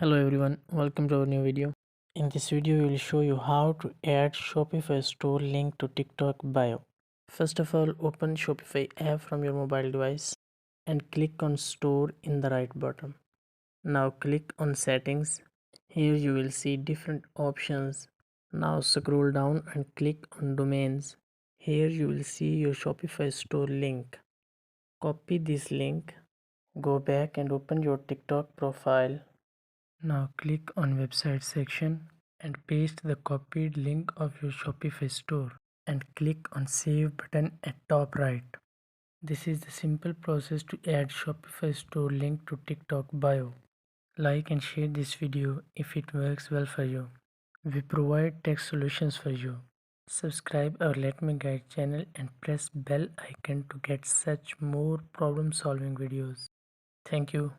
Hello everyone, welcome to our new video. In this video, we will show you how to add Shopify store link to TikTok bio. First of all, open Shopify app from your mobile device and click on store in the right bottom. Now click on settings. Here you will see different options. Now scroll down and click on domains. Here you will see your Shopify store link. Copy this link. Go back and open your TikTok profile. Now click on website section and paste the copied link of your Shopify store and click on save button at top right. This is the simple process to add Shopify store link to TikTok bio. Like and share this video if it works well for you. We provide tech solutions for you. Subscribe our Let Me Guide channel and press bell icon to get such more problem solving videos. Thank you.